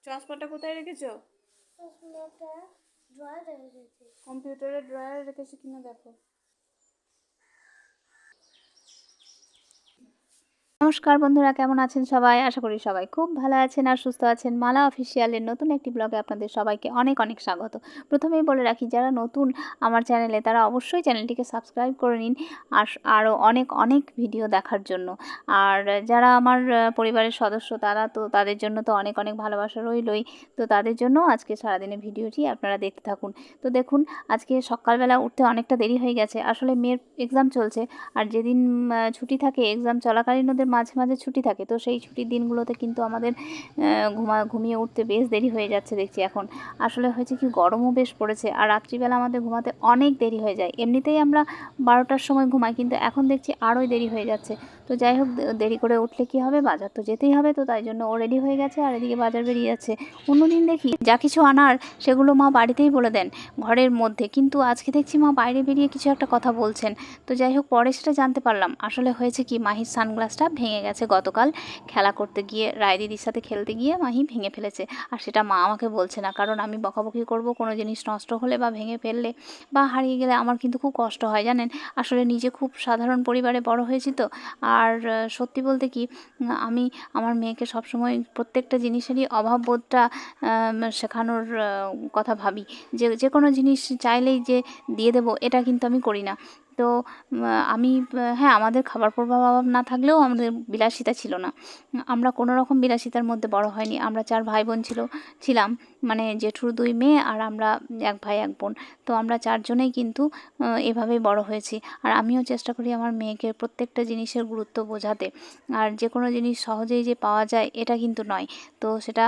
চশমাটা কোথায় রেখেছো? কম্পিউটারের ড্রয়ারে রেখেছো কিনা দেখো। নমস্কার বন্ধুরা, কেমন আছেন সবাই? আশা করি সবাই খুব ভালো আছেন আর সুস্থ আছেন। মালা অফিসিয়ালের নতুন একটি ব্লগে আপনাদের সবাইকে অনেক অনেক স্বাগত। প্রথমেই বলে রাখি, যারা নতুন আমার চ্যানেলে তারা অবশ্যই চ্যানেলটিকে সাবস্ক্রাইব করে নিন আরও অনেক অনেক ভিডিও দেখার জন্য। আর যারা আমার পরিবারের সদস্য তারা তো তাদের জন্য তো অনেক অনেক ভালোবাসা রইলই। তো তাদের জন্য আজকে সারাদিনের ভিডিওটি আপনারা দেখতে থাকুন। তো দেখুন, আজকে সকালবেলা উঠতে অনেকটা দেরি হয়ে গেছে। আসলে মেয়ের এক্সাম চলছে, আর যেদিন ছুটি থাকে, এক্সাম চলাকালীন ওদের মাঝে মাঝে ছুটি থাকে, তো সেই ছুটির দিনগুলোতে কিন্তু আমাদের ঘুমিয়ে উঠতে বেশ দেরি হয়ে যাচ্ছে দেখছি এখন। আসলে হয়েছে কি, গরমও বেশ পড়েছে আর রাত্রিবেলা আমাদের ঘুমাতে অনেক দেরি হয়ে যায়। এমনিতেই আমরা 12টার সময় ঘুমাই, কিন্তু এখন দেখছি আরোই দেরি হয়ে যাচ্ছে। তো যাই হোক, দেরি করে উঠলে কি হবে, বাজার তো যেতেই হবে। তো তাই জন্য ও রেডি হয়ে গেছে আর এদিকে বাজার বেরিয়ে যাচ্ছে। অন্যদিন দেখি যা কিছু আনার সেগুলো মা বাড়িতেই বলে দেন ঘরের মধ্যে, কিন্তু আজকে দেখছি মা বাইরে বেরিয়ে কিছু একটা কথা বলছেন। তো যাই হোক, পরে সেটা জানতে পারলাম। আসলে হয়েছে কি, মাহির সানগ্লাসটা ভেঙে গেছে গতকাল খেলা করতে গিয়ে, রায় দিদির সাথে খেলতে গিয়ে মাহি ভেঙে ফেলেছে। আর সেটা মা আমাকে বলছে না, কারণ আমি বকাবকি করব কোনো জিনিস নষ্ট হলে বা ভেঙে ফেললে বা হারিয়ে গেলে আমার কিন্তু খুব কষ্ট হয় জানেন। আসলে নিজে খুব সাধারণ পরিবারে বড় হয়েছি তো। আর সত্যি বলতে কি, আমি আমার মেয়েকে সবসময় প্রত্যেকটা জিনিসেরই অভাববোধটা শেখানোর কথা ভাবি। যে কোনো জিনিস চাইলেই যে দিয়ে দেবো, এটা কিন্তু আমি করি না। তো আমি হ্যাঁ, আমাদের খাবার পড়বার অভাব না থাকলেও আমাদের বিলাসিতা ছিল না। আমরা কোনো রকম বিলাসিতার মধ্যে বড় হয়নি। আমরা 4 ভাই বোন ছিলাম, মানে জেঠুর 2 মেয়ে আর আমরা 1 ভাই 1 বোন। তো আমরা 4 জনেই কিন্তু এভাবেই বড় হয়েছি। আর আমিও চেষ্টা করি আমার মেয়েকে প্রত্যেকটা জিনিসের গুরুত্ব বোঝাতে। আর যে কোনো জিনিস সহজেই যে পাওয়া যায় এটা কিন্তু নয়। তো সেটা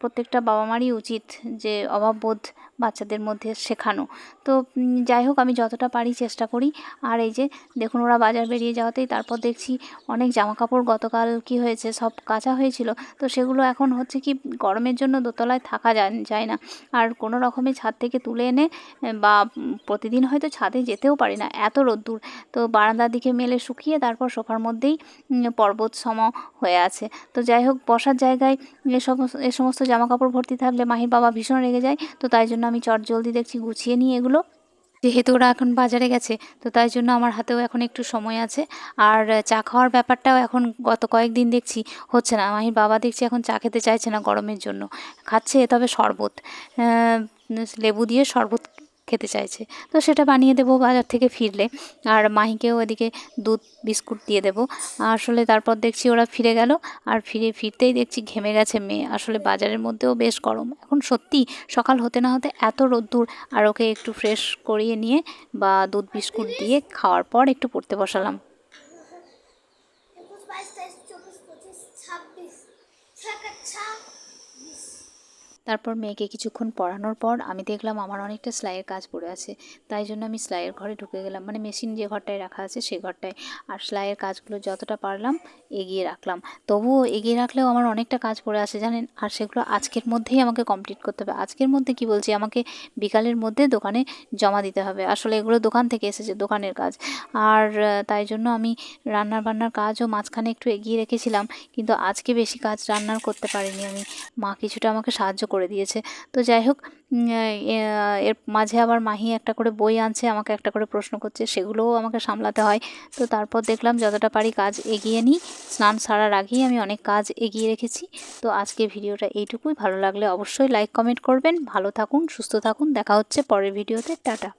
প্রত্যেকটা বাবা মারই উচিত যে অভাববোধ বাচ্চাদের মধ্যে শেখানো। তো যাই হোক, আমি যতটা পারি চেষ্টা করি। আর এই যে দেখুন, ওরা বাজার বেরিয়ে যাওয়াতেই তারপর দেখছি অনেক জামাকাপড় গতকাল কি হয়েছে, সব কাচা হয়েছিল। তো সেগুলো এখন হচ্ছে কি, গরমের জন্য দোতলায় থাকা যায় না। আর কোনো রকমে ছাদ থেকে তুলে এনে বা প্রতিদিন হয়তো ছাদে যেতেও পারি না, এত রোদ্দুর। তো বারান্দার দিকে মেলে শুকিয়ে তারপর সোফার মধ্যেই পর্বত সম হয়ে আছে। তো যাই হোক, বসার জায়গায় এ সমস্ত জামাকাপড় ভর্তি থাকলে মাহির বাবা ভীষণ রেগে যায়। তো তাই জন্য আমি চটজলদি দেখছি গুছিয়ে নিই এগুলো। যেহেতু ওরা এখন বাজারে গেছে, তো তাই জন্য আমার হাতেও এখন একটু সময় আছে। আর চা খাওয়ার ব্যাপারটাও এখন গত কয়েকদিন দেখছি হচ্ছে না। মাহির বাবা দেখছি এখন চা খেতে চাইছে না গরমের জন্য, খাচ্ছে তবে শরবত, লেবু দিয়ে শরবত খেতে চাইছে। তো সেটা বানিয়ে দেবো বাজার থেকে ফিরলে। আর মাহিকেও এদিকে দুধ বিস্কুট দিয়ে দেবো। আসলে তারপর দেখছি ওরা ফিরে গেল, আর ফিরতেই দেখছি ঘেমে গেছে মেয়ে। আসলে বাজারের মধ্যেও বেশ গরম এখন সত্যি। সকাল হতে না হতে এত রোদ্দুর। আর ওকে একটু ফ্রেশ করিয়ে নিয়ে বা দুধ বিস্কুট দিয়ে খাওয়ার পর একটু পড়তে বসালাম। তারপর মেয়েকে কিছুক্ষণ পড়ানোর পর আমি দেখলাম আমার অনেকটা সেলাইয়ের কাজ পড়ে আছে। তাই জন্য আমি সেলাইয়ের ঘরে ঢুকে গেলাম, মানে মেশিন যে ঘরটায় রাখা আছে সেই ঘরটায়। আর সেলাইয়ের কাজগুলো যতটা পারলাম এগিয়ে রাখলাম। তবুও এগিয়ে রাখলেও আমার অনেকটা কাজ পড়ে আছে জানেন। আর সেগুলো আজকের মধ্যেই আমাকে কমপ্লিট করতে হবে। আজকের মধ্যে কি বলছি, আমাকে বিকালের মধ্যে দোকানে জমা দিতে হবে। আসলে এগুলো দোকান থেকে এসেছে, দোকানের কাজ। আর তাই জন্য আমি রান্নার বান্নার কাজও মাঝখানে একটু এগিয়ে রেখেছিলাম, কিন্তু আজকে বেশি কাজ রান্নার করতে পারিনি আমি। মা কিছুটা আমাকে সাহায্য করে দিয়েছে। তো যাই হোক, এর মাঝে আবার মাহি একটা করে বই আনছে, আমাকে একটা করে প্রশ্ন করছে, সেগুলোও আমাকে সামলাতে হয়। তো তারপর দেখলাম যতটা পারি কাজ এগিয়ে নিই। স্নান সারার আগেই আমি অনেক কাজ এগিয়ে রেখেছি। তো আজকে ভিডিওটা এইটুকুই। ভালো লাগলে অবশ্যই লাইক কমেন্ট করবেন। ভালো থাকুন, সুস্থ থাকুন। দেখা হচ্ছে পরের ভিডিওতে। টাটা।